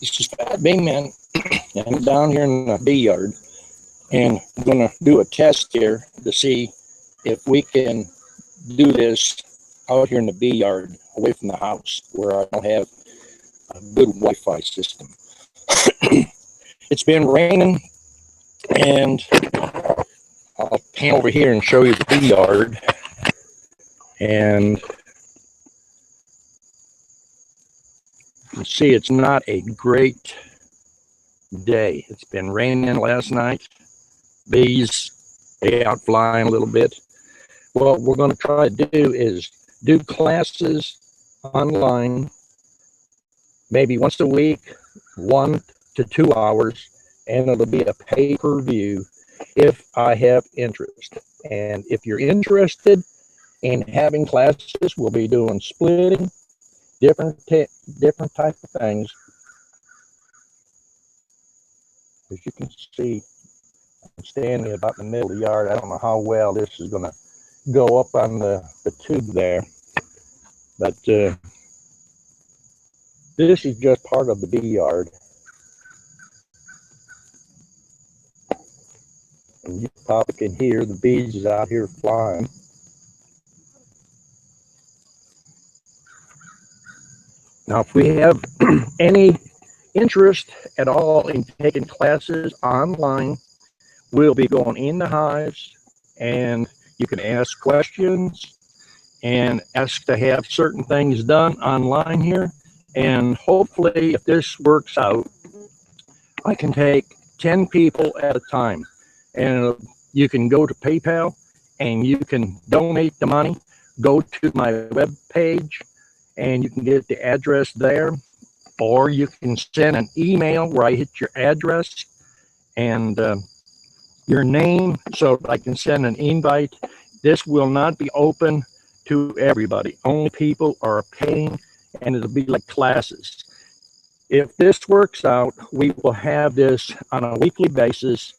This is Fat Bee Man. I'm down here in the bee yard, and I'm going to do a test here to see if we can do this out here in the bee yard, away from the house, where I don't have a good Wi-Fi system. It's been raining, and I'll pan over here and show you the bee yard. And you can see it's not a great day. It's been raining last night. Bees, they out flying a little bit. What we're going to try to do is do classes online, maybe once a week, 1 to 2 hours, and it'll be a pay-per-view if I have interest. And if you're interested in having classes, we'll be doing splitting, different type of things. As you can see, I'm standing about in the middle of the yard. I don't know how well this is going to go up on the tube there, but this is just part of the bee yard. And you probably can hear the bees out here flying. Now, if we have any interest at all in taking classes online, we'll be going in the hives, and you can ask questions and ask to have certain things done online here. And hopefully, if this works out, I can take 10 people at a time. And you can go to PayPal and you can donate the money. Go to my web page and you can get the address there. Or you can send an email where I hit your address and your name so I can send an invite. This will not be open to everybody. Only people are paying, and it'll be like classes. If this works out, we will have this on a weekly basis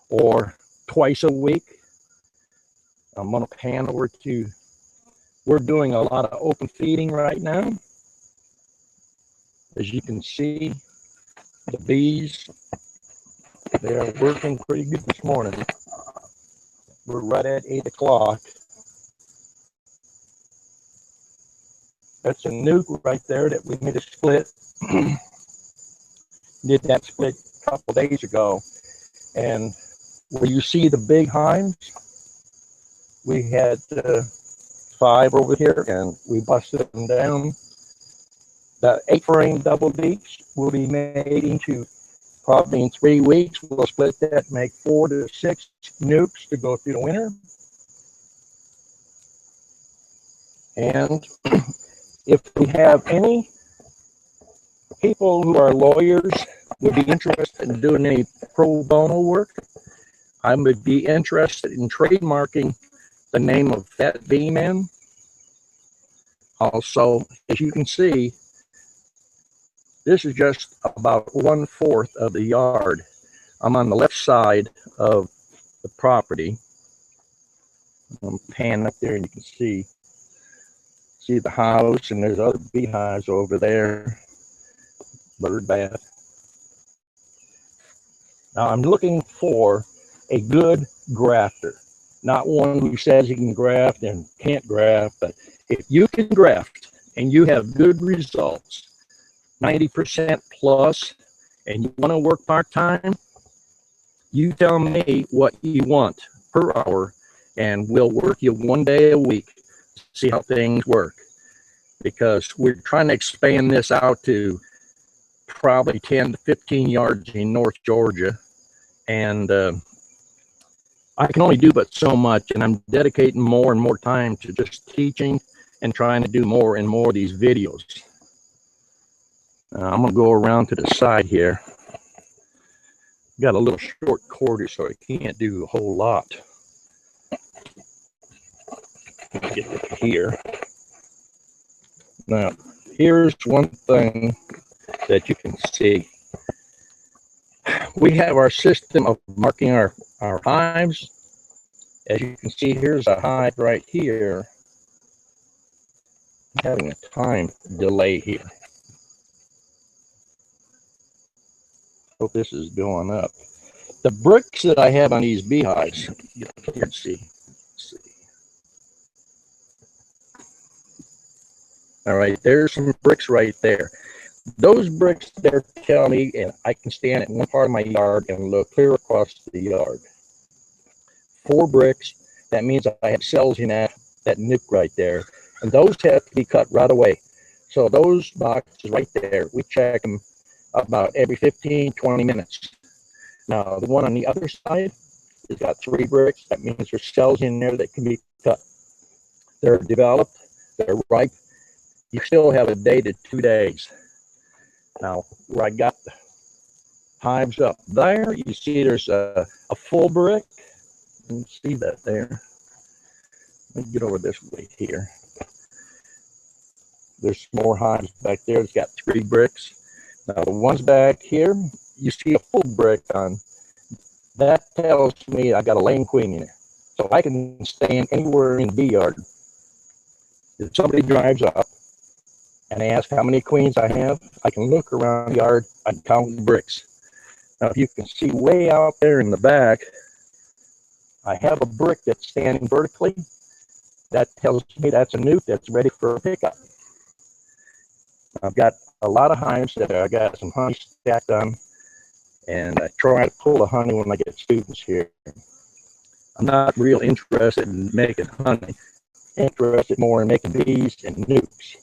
or twice a week. I'm going to pan over to, we're doing a lot of open feeding right now. As you can see, the bees, they are working pretty good this morning. We're right at 8 o'clock. That's a nuke right there that we made a split. Did that split a couple days ago. And where you see the big hives, we had 5 over here, and we busted them down. The 8-frame double beaks will be made into, probably in 3 weeks, we'll split that, make 4 to 6 nukes to go through the winter. And if we have any people who are lawyers would be interested in doing any pro bono work, I would be interested in trademarking the name of Fat Bee Man. Also, as you can see, this is just about 1/4 of the yard. I'm on the left side of the property. I'm panning up there, and you can see the house, and there's other beehives over there. Bird bath. Now I'm looking for a good grafter, not one who says he can graft and can't graft, but if you can graft and you have good results, 90% plus, and you want to work part-time, you tell me what you want per hour, and we'll work you 1 day a week, see how things work. Because we're trying to expand this out to probably 10 to 15 yards in North Georgia. And I can only do but so much, and I'm dedicating more and more time to just teaching and trying to do more and more of these videos. I'm going to go around to the side here. Got a little short cord, so I can't do a whole lot. Get it here. Now, here's one thing that you can see. We have our system of marking our hives. As you can see, here's a hive right here. I'm having a time delay here. hope this is going up. The bricks that I have on these beehives, let's see. All right, there's some bricks right there. Those bricks there tell me, and I can stand in one part of my yard and look clear across the yard. 4 bricks, that means I have cells in that nuke right there. And those have to be cut right away. So those boxes right there, we check them about every 15, 20 minutes. Now, the one on the other side has got 3 bricks. That means there's cells in there that can be cut. They're developed, they're ripe. You still have a day to 2 days. Now, where I got the hives up there, you see there's a full brick. You can see that there. Let me get over this way here. There's more hives back there. It's got 3 bricks. Now, the ones back here, you see a full brick on. That tells me I got a laying queen in there. So I can stand anywhere in the bee yard. If somebody drives up and asks how many queens I have, I can look around the yard and count the bricks. Now, if you can see way out there in the back, I have a brick that's standing vertically. That tells me that's a nuke that's ready for a pickup. I've got a lot of hives that I got some honey stacked on, and I try to pull the honey when I get students here. I'm not real interested in making honey. I'm interested more in making bees and nukes.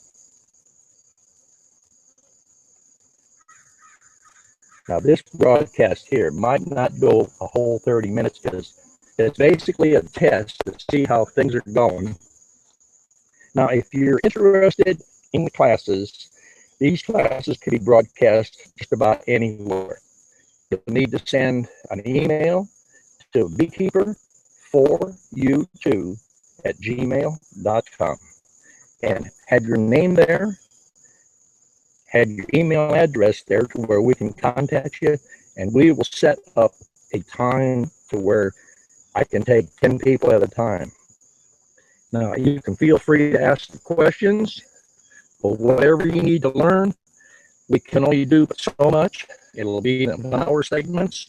Now, this broadcast here might not go a whole 30 minutes because it's basically a test to see how things are going. Now, if you're interested in the classes, these classes can be broadcast just about anywhere. You'll need to send an email to beekeeper4u2@gmail.com and have your name there, have your email address there to where we can contact you, and we will set up a time to where I can take 10 people at a time. Now, you can feel free to ask the questions or whatever you need to learn. We can only do so much. It'll be in 1-hour segments,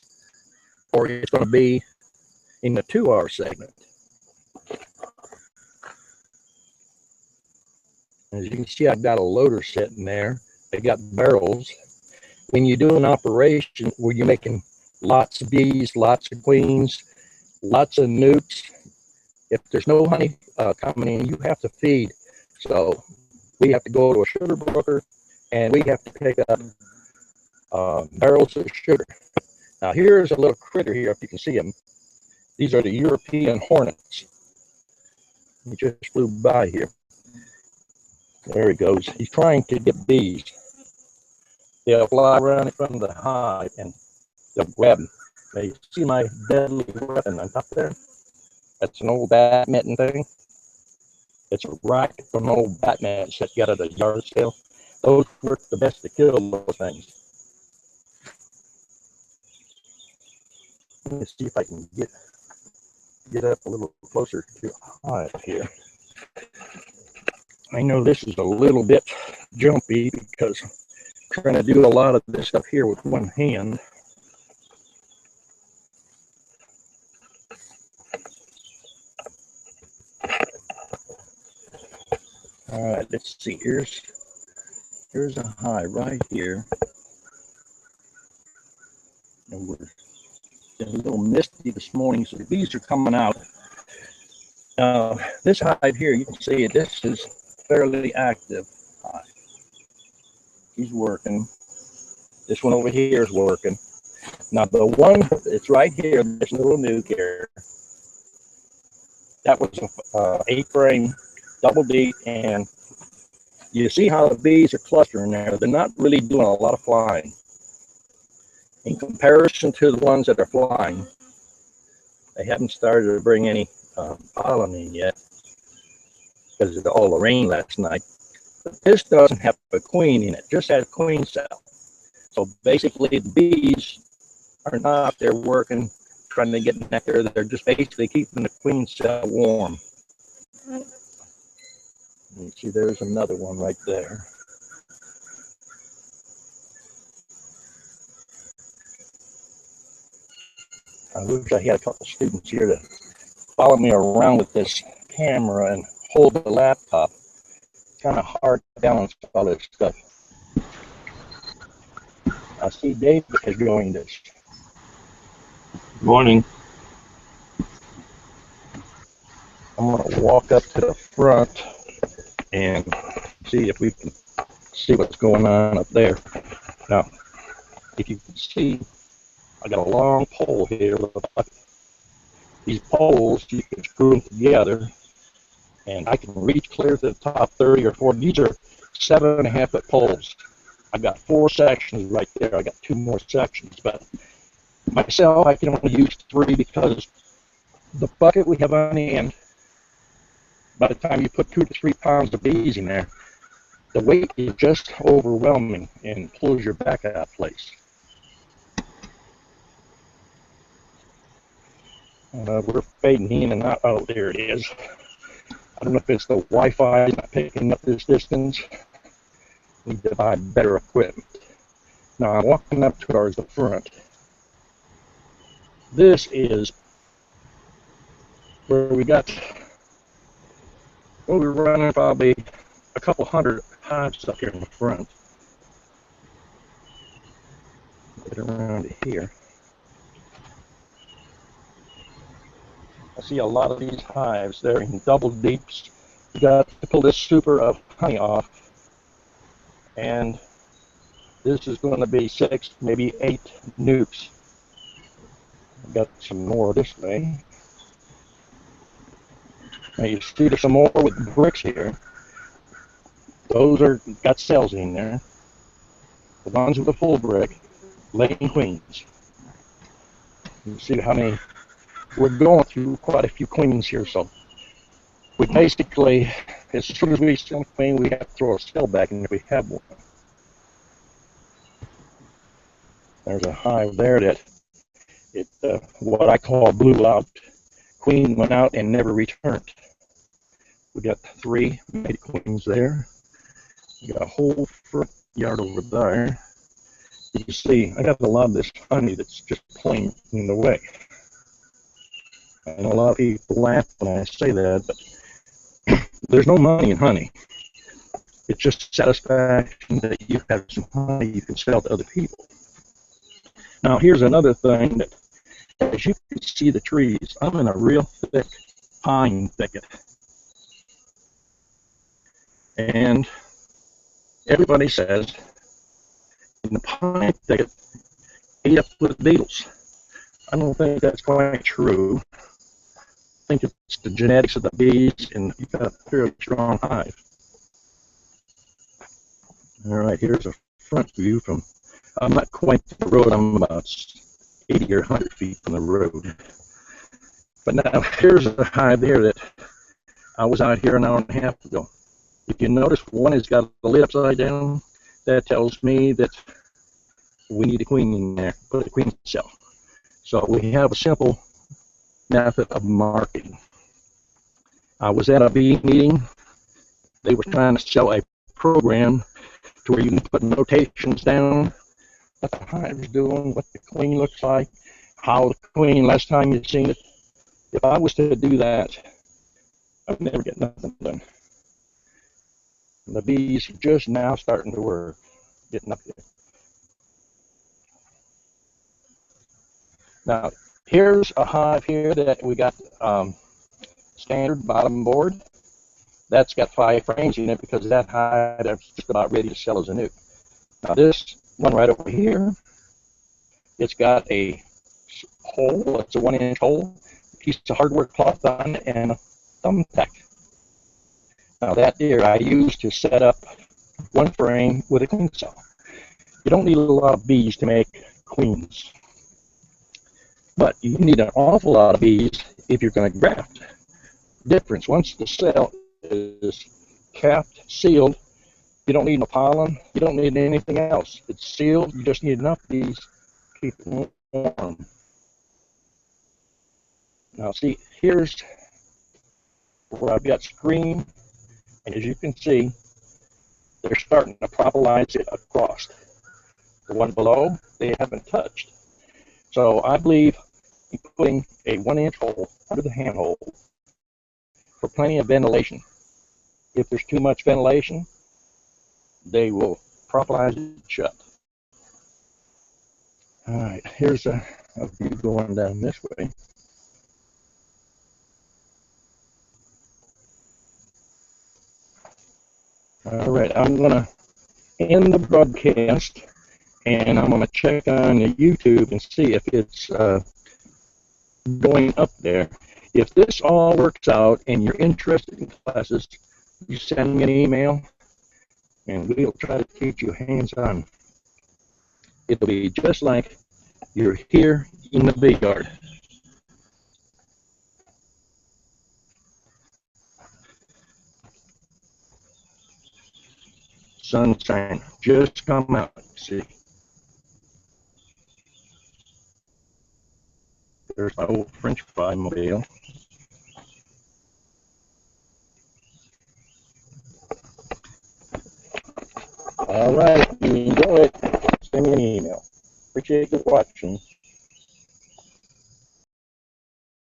or it's going to be in the 2-hour segment. As you can see, I've got a loader sitting there. I got barrels. When you do an operation where you're making lots of bees, lots of queens, lots of nukes, if there's no honey coming in, you have to feed. So we have to go to a sugar broker, and we have to pick up barrels of sugar. Now, here's a little critter here, if you can see him. These are the European hornets. He just flew by here. There he goes. He's trying to get bees. They'll fly around in front of the hive and they'll grab them. Now, you see my deadly weapon on top there? That's an old badminton thing. It's a racket from an old badminton set you got at a yard sale. Those work the best to kill those things. Let me see if I can get up a little closer to the hive here. I know this is a little bit jumpy because I'm trying to do a lot of this stuff here with one hand. All right, let's see. Here's a hive right here. And we're a little misty this morning, so the bees are coming out. This hive here, you can see this is fairly active hive. He's working. This one over here is working. Now the one that's right here, this little nuke here, that was a 8-frame double D, and you see how the bees are clustering there. They're not really doing a lot of flying. In comparison to the ones that are flying, they haven't started to bring any pollen in yet because of all the rain last night. But this doesn't have a queen in it, just has a queen cell. So basically the bees are not there working, trying to get nectar. They're just basically keeping the queen cell warm. You see there's another one right there. I wish I had a couple students here to follow me around with this camera and hold the laptop. It's kind of hard to balance all this stuff. I see David is joined us. Good morning. I'm going to walk up to the front and see if we can see what's going on up there. Now, if you can see, I got a long pole here with a bucket. These poles, you can screw them together, and I can reach clear to the top 30 or 40. These are 7.5-foot poles. I've got 4 sections right there. I got 2 more sections, but myself, I can only use 3 because the bucket we have on the end, by the time you put 2 to 3 pounds of bees in there, the weight is just overwhelming and pulls your back out of place. We're fading in and out. Oh, there it is. I don't know if it's the Wi-Fi not picking up this distance. Need to buy better equipment. Now I'm walking up towards the front. This is where we got, well, we're running probably a couple hundred hives up here in the front. Get around to here. I see a lot of these hives. They're in double deeps. You got to pull this super of honey off, and this is going to be 6, maybe 8 nukes. I've got some more this way. Now you see there's some more with bricks here. Those are got cells in there. The ones with the full brick, laying queens. You see how many. We're going through quite a few queens here, so we basically, as soon as we sell a queen, we have to throw a cell back in if we have one. There's a hive there that it, what I call blew out. Queen went out and never returned. We got 3 mated queens there. We got a whole front yard over there. You can see, I got a lot of this honey that's just plain in the way. I know a lot of people laugh when I say that, but there's no money in honey. It's just satisfaction that you have some honey you can sell to other people. Now, here's another thing that, as you can see the trees, I'm in a real thick pine thicket. And everybody says, in the pine thicket, eat up with beetles. I don't think that's quite true. I think it's the genetics of the bees, and you've got a fairly strong hive. All right, here's a front view from, I'm not quite the road, I'm about 80 or 100 feet from the road. But now, here's a hive there that I was out here an hour and a half ago. If you notice, one has got the lid upside down. That tells me that we need a queen in there, put a queen cell. So we have a simple method of marketing. I was at a bee meeting. They were trying to sell a program to where you can put notations down, what the hive is doing, what the queen looks like, how the queen, last time you've seen it. If I was to do that, I'd never get nothing done. And the bees are just now starting to work, getting up there. Now, here's a hive here that we got standard bottom board. That's got 5 frames in it because that hive is just about ready to sell as a nuke. Now this one right over here, it's got a hole, it's a 1-inch hole, a piece of hardware cloth on it, and a thumbtack. Now that here I use to set up 1 frame with a queen cell. You don't need a lot of bees to make queens, but you need an awful lot of bees if you're going to graft. Difference, once the cell is capped, sealed, you don't need no pollen, you don't need anything else. It's sealed, you just need enough bees to keep it warm. Now see, here's where I've got screen, and as you can see, they're starting to propolize it across. The one below, they haven't touched. So I believe putting a 1-inch hole under the handhold for plenty of ventilation. If there's too much ventilation, they will propolize it shut. All right, here's a view going down this way. All right, I'm going to end the broadcast, and I'm going to check on the YouTube and see if it's going up there. If this all works out and you're interested in classes, you send me an email, and we'll try to teach you hands-on. It'll be just like you're here in the big yard. Sunshine just come out. See, there's my old French fry mobile. All right, you enjoy it. Send me an email. Appreciate you watching.